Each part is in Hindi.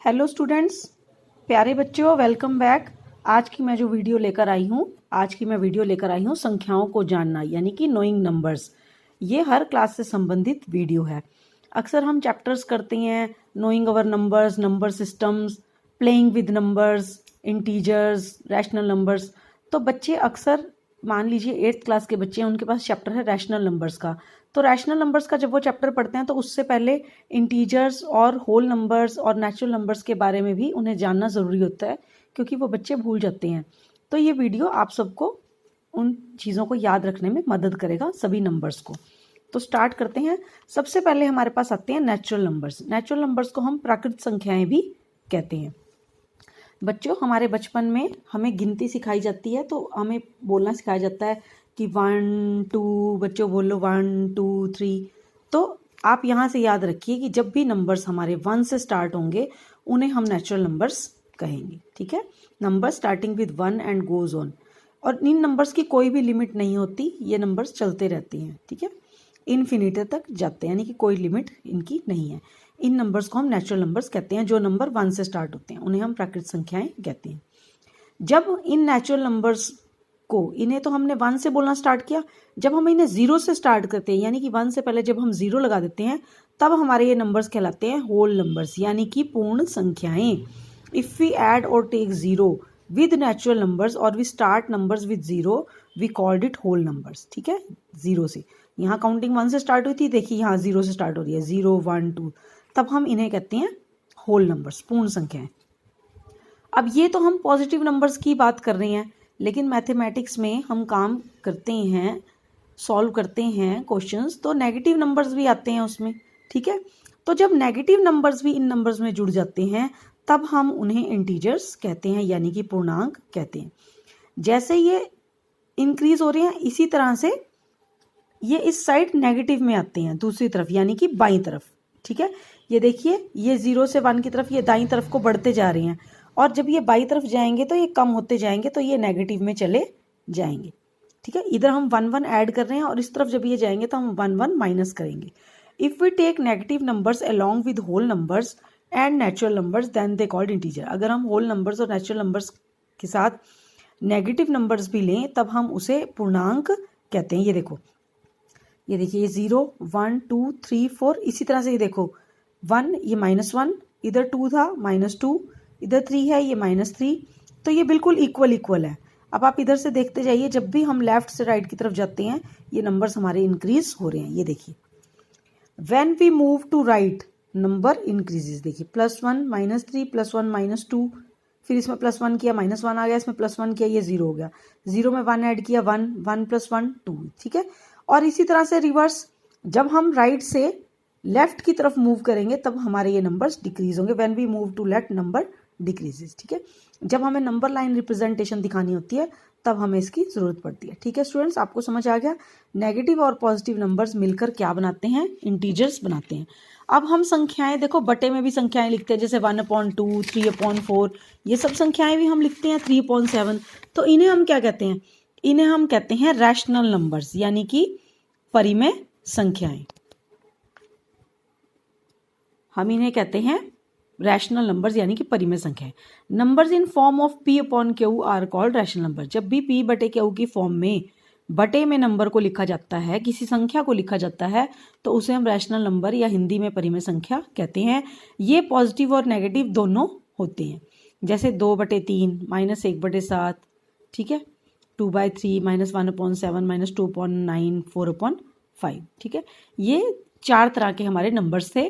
हेलो स्टूडेंट्स, प्यारे बच्चों, वेलकम बैक। आज की मैं वीडियो लेकर आई हूँ संख्याओं को जानना, यानी कि नोइंग नंबर्स। ये हर क्लास से संबंधित वीडियो है। अक्सर हम चैप्टर्स करते हैं knowing our numbers, number systems, playing with numbers, integers, rational numbers. तो बच्चे अक्सर, मान लीजिए 8th क्लास के बच्चे हैं, उनके पास चैप्टर है रैशनल नंबर्स का। तो रैशनल नंबर्स का जब वो चैप्टर पढ़ते हैं तो उससे पहले इंटीजर्स और होल नंबर्स और नेचुरल नंबर्स के बारे में भी उन्हें जानना ज़रूरी होता है, क्योंकि वो बच्चे भूल जाते हैं। तो ये वीडियो आप सबको उन चीज़ों को याद रखने में मदद करेगा, सभी नंबर्स को। तो स्टार्ट करते हैं। सबसे पहले हमारे पास आते हैं नेचुरल नंबर्स। नेचुरल नंबर्स को हम प्राकृतिक संख्याएं भी कहते हैं। बच्चों, हमारे बचपन में हमें गिनती सिखाई जाती है, तो हमें बोलना सिखाया जाता है कि 1 2, बच्चों बोलो 1 2 3। तो आप यहाँ से याद रखिए कि जब भी नंबर्स हमारे 1 से स्टार्ट होंगे उन्हें हम नेचुरल नंबर्स कहेंगे। ठीक है, number starting with 1 and goes on. और इन नंबर्स की कोई भी लिमिट नहीं होती, ये नंबर्स चलते रहते हैं। ठीक है, इन्फिनिटी तक जाते हैं, यानी कि कोई लिमिट इनकी नहीं है। इन नंबर्स को हम नेचुरल नंबर्स कहते हैं। जो नंबर 1 से स्टार्ट होते हैं उन्हें हम प्राकृतिक संख्याएं कहते हैं। जब इन नेचुरल नंबर्स को, इन्हें तो हमने 1 से बोलना स्टार्ट किया, जब हम इन्हें 0 से स्टार्ट करते हैं, यानी कि 1 से पहले जब हम 0 लगा देते हैं, तब हमारे ये नंबर्स कहलाते हैं होल नंबर्स, यानी कि पूर्ण संख्याएं। इफ वी ऐड और टेक 0 विद नेचुरल नंबर्स और we start numbers with 0, we called it whole numbers. ठीक है, 0 से, यहाँ काउंटिंग 1 से स्टार्ट हुई थी, देखिए यहाँ 0 से स्टार्ट हो रही है, 0 1 2, तब हम इन्हें कहते हैं होल नंबर्स, पूर्ण संख्याएं। अब ये तो हम पॉजिटिव नंबर्स की बात कर रहे हैं, लेकिन मैथमेटिक्स में हम काम करते हैं, सॉल्व करते हैं क्वेश्चंस, तो नेगेटिव नंबर्स भी आते हैं उसमें। ठीक है, तो जब नेगेटिव नंबर्स भी इन नंबर्स में जुड़ जाते हैं तब हम उन्हें इंटीजर्स कहते हैं, यानी कि पूर्णांक कहते हैं। जैसे ये इंक्रीज हो रहे हैं, इसी तरह से ये इस साइड नेगेटिव में आते हैं, दूसरी तरफ, यानी कि बाईं तरफ। ठीक है, ये देखिए, ये 0 से 1 की तरफ, ये दाईं तरफ को बढ़ते जा रहे हैं, और जब ये बाईं तरफ जाएंगे तो ये कम होते जाएंगे, तो ये नेगेटिव में चले जाएंगे। ठीक है, इधर हम 1 1 ऐड कर रहे हैं और इस तरफ जब ये जाएंगे तो हम 1 1 माइनस करेंगे। If we take negative numbers along with whole numbers and natural numbers then they called integer. अगर हम होल नंबर्स और नेचुरल नंबर्स के साथ नेगेटिव नंबर्स भी लें तब हम उसे पूर्णांक कहते हैं। ये देखो, ये देखिए, ये 0 1 2 3 4, इसी तरह से ये देखो 1, ये -1, इधर 2 था, -2, इधर 3 है, ये -3, तो ये बिल्कुल इक्वल है। अब आप इधर से देखते जाइए, जब भी हम लेफ्ट से राइट की तरफ जाते हैं ये नंबर्स हमारे इंक्रीज हो रहे हैं। ये देखिए, when we move to right number increases. देखिए, +1 -3 +1 -2, फिर इसमें +1 किया, -1 आ गया, इसमें +1 किया, ये 0 हो गया, 0 में 1 ऐड किया, 1 1 + 1 2। ठीक है, और इसी तरह से रिवर्स, जब हम राइट से लेफ्ट की तरफ मूव करेंगे तब हमारे ये नंबर्स डिक्रीज होंगे। When we move to left number decreases. ठीक है, जब हमें नंबर लाइन रिप्रेजेंटेशन दिखानी होती है तब हमें इसकी जरूरत पड़ती है। ठीक है स्टूडेंट्स, आपको समझ आ गया नेगेटिव और पॉजिटिव नंबर्स मिलकर क्या बनाते हैं, इंटीजर्स बनाते हैं। अब हम संख्याएं, देखो बटे में भी संख्याएं लिखते हैं, जैसे 1/2 3/4, ये सब संख्याएं भी हम लिखते हैं, 3/7। तो इन्हें हम क्या कहते हैं, इन्हें हम कहते हैं रैशनल नंबर्स, यानी कि परिमेय संख्याएं। हम इन्हें कहते हैं रैशनल नंबर्स, यानी कि परिमेय संख्याएं। Numbers in form of P/Q are called rational number. जब भी P/Q की फॉर्म में बटे में नंबर को लिखा जाता है, किसी संख्या को लिखा जाता है, तो उसे हम रैशनल नंबर या हिंदी में परिमेय संख्या कहते हैं। ये पॉजिटिव और नेगेटिव दोनों होते हैं, जैसे 2/3 -1/7, ठीक है, 2/3 -1/7 -2/9 4/5। ठीक है, ये 4 तरह के हमारे नंबर्स थे।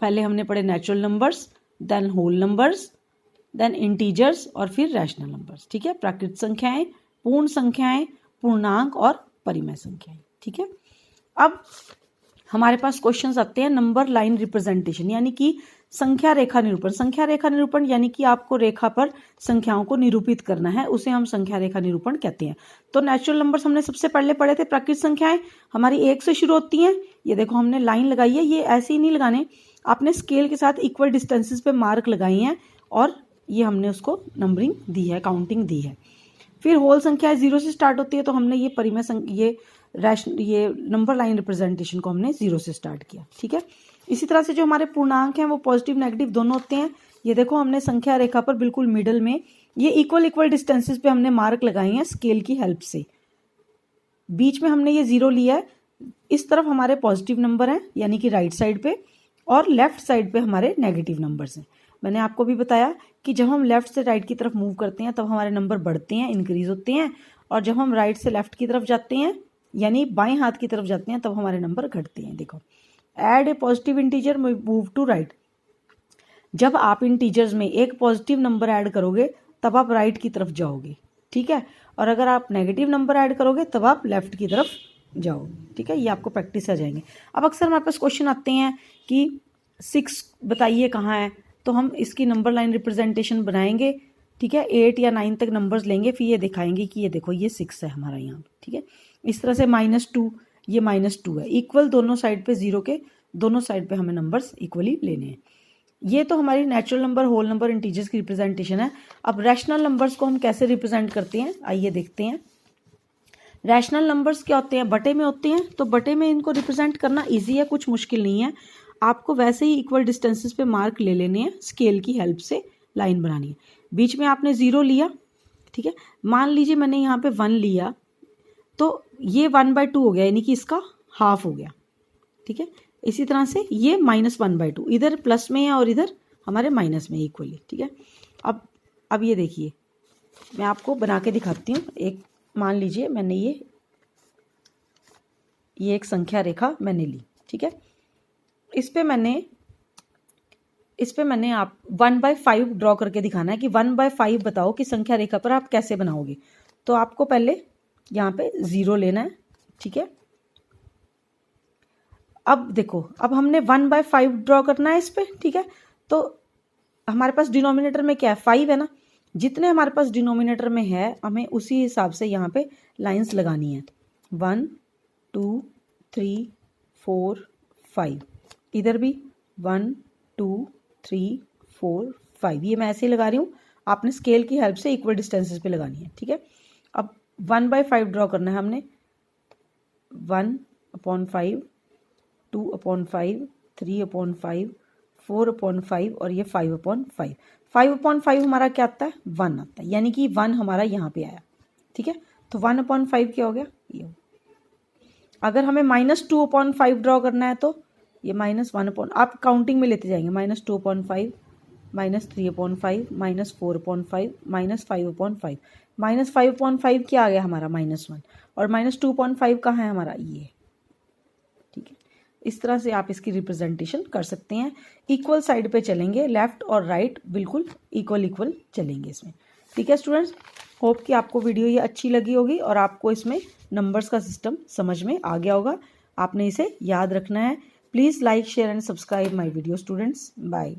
पहले हमने पढ़े natural numbers, then whole numbers, then integers, और फिर रैशनल नंबर्स। ठीक है, प्राकृतिक संख्याएं, पूर्ण संख्याएं, पूर्णांक और परिमेय संख्याएं। ठीक है, अब हमारे पास क्वेश्चंस आते हैं नंबर लाइन रिप्रेजेंटेशन, यानी कि संख्या रेखा निरूपण। संख्या रेखा निरूपण यानी कि आपको रेखा पर संख्याओं को निरूपित करना है, उसे हम संख्या रेखा निरूपण कहते हैं। तो नेचुरल नंबर्स हमने सबसे पहले पढ़े थे। प्राकृतिक संख्याएं हमारी 1 से शुरू होती हैं। ये देखो, हमने लाइन लगाई है, ये ऐसे ही नहीं लगाने, आपने स्केल के साथ इक्वल डिस्टेंसेस पे मार्क लगाई हैं, और ये हमने उसको नंबरिंग दी है, काउंटिंग दी है। फिर होल संख्या 0 से स्टार्ट होती है, तो हमने ये परिमेय ये नंबर लाइन रिप्रेजेंटेशन को हमने 0 से स्टार्ट किया। ठीक है, इसी तरह से जो हमारे पूर्णांक हैं वो पॉजिटिव नेगेटिव दोनों होते हैं, ये देखो हमने संख्या रेखा पर बिल्कुल मिडल में ये इक्वल डिस्टेंसेस पे हमने मार्क लगाए हैं स्केल की हेल्प से। बीच में हमने ये 0 लिया है, इस तरफ हमारे पॉजिटिव नंबर हैं यानी कि राइट साइड पे, और लेफ्ट साइड पे हमारे नेगेटिव नंबर्स हैं। मैंने आपको भी बताया कि जब हम लेफ्ट से राइट की तरफ मूव करते हैं तब हमारे नंबर बढ़ते हैं, इंक्रीज होते हैं, और जब हम राइट से लेफ्ट की तरफ जाते हैं यानी बाएं हाथ की तरफ जाते हैं तब हमारे नंबर घटते हैं। देखो, add a positive integer move to right. जब आप इंटीजर्स में एक पॉजिटिव नंबर ऐड करोगे तब आप राइट की तरफ जाओगे, ठीक है, और अगर आप नेगेटिव नंबर ऐड करोगे तब आप लेफ्ट की तरफ जाओ, ठीक है। ये आपको प्रैक्टिस आ जाएंगे। अब अक्सर हमारे पास क्वेश्चन आते हैं कि 6 बताइए कहाँ है, तो हम इसकी नंबर लाइन रिप्रेजेंटेशन बनाएंगे, ठीक है। 8 या 9 तक नंबर्स लेंगे, फिर ये दिखाएंगे कि ये देखो ये 6 है हमारा यहाँ, ठीक है। इस तरह से -2, ये -2 है, इक्वल दोनों साइड पे 0 के दोनों साइड पे हमें नंबर्स इक्वली लेने हैं। ये तो हमारी natural number, whole number, integers की रिप्रेजेंटेशन है। अब रैशनल नंबर्स को हम कैसे रिप्रेजेंट करते हैं, आइए देखते हैं। रैशनल नंबर्स क्या होते हैं, बटे में होते हैं, तो बटे में इनको रिप्रेजेंट करना इजी है, कुछ मुश्किल नहीं है। आपको वैसे ही इक्वल डिस्टेंसेस पे मार्क ले लेने हैं, स्केल की हेल्प से लाइन बनानी है। बीच में आपने 0 लिया, ठीक है। मान लीजिए मैंने यहाँ पे 1 लिया, तो ये 1/2 हो गया, यानी कि इसका हाफ हो गया, ठीक है। इसी तरह से ये -1/2, इधर प्लस में है और इधर हमारे माइनस में इक्वली, ठीक है। अब ये देखिए, मैं आपको बना के दिखाती हूँ। एक मान लीजिए मैंने ये एक संख्या रेखा मैंने ली, ठीक है। इस पे मैंने आप 1/5 ड्रॉ करके दिखाना है कि 1/5 बताओ कि संख्या रेखा पर आप कैसे बनाओगे। तो आपको पहले यहाँ पे 0 लेना है, ठीक है। अब देखो, अब हमने 1/5 ड्रॉ करना है इस पे, ठीक है। तो हमारे पास डिनोमिनेटर में क्या है, 5 है ना। जितने हमारे पास डिनोमिनेटर में है हमें उसी हिसाब से यहाँ पे लाइंस लगानी है। 1 2 3 4 5, इधर भी 1 2 3 4 5, ये मैं ऐसे ही लगा रही हूँ, आपने स्केल की हेल्प से इक्वल डिस्टेंसेस पे लगानी है, ठीक है। अब 1/5 ड्रॉ करना है हमने, 1/5, 2/5, 3/5, 4/5 और ये 5/5। 5/5 हमारा क्या आता है, 1 आता है, यानी कि 1 हमारा यहाँ पे आया, ठीक है। तो 1/5 क्या हो गया, ये। अगर हमें -2/5 ड्रॉ करना है तो ये -1, आप काउंटिंग में लेते जाएंगे, -2/5, -3/5, -4/5, -5/5। -5/5 क्या आ गया हमारा, -1, और -2/5 कहाँ है हमारा, ये, ठीक है। इस तरह से आप इसकी रिप्रेजेंटेशन कर सकते हैं। इक्वल साइड पे चलेंगे, लेफ्ट और राइट बिल्कुल इक्वल चलेंगे इसमें, ठीक है स्टूडेंट्स। होप कि आपको वीडियो ये अच्छी लगी होगी और आपको इसमें नंबर्स का सिस्टम समझ में आ गया होगा। आपने इसे याद रखना है। Please like, share and subscribe my video students. Bye.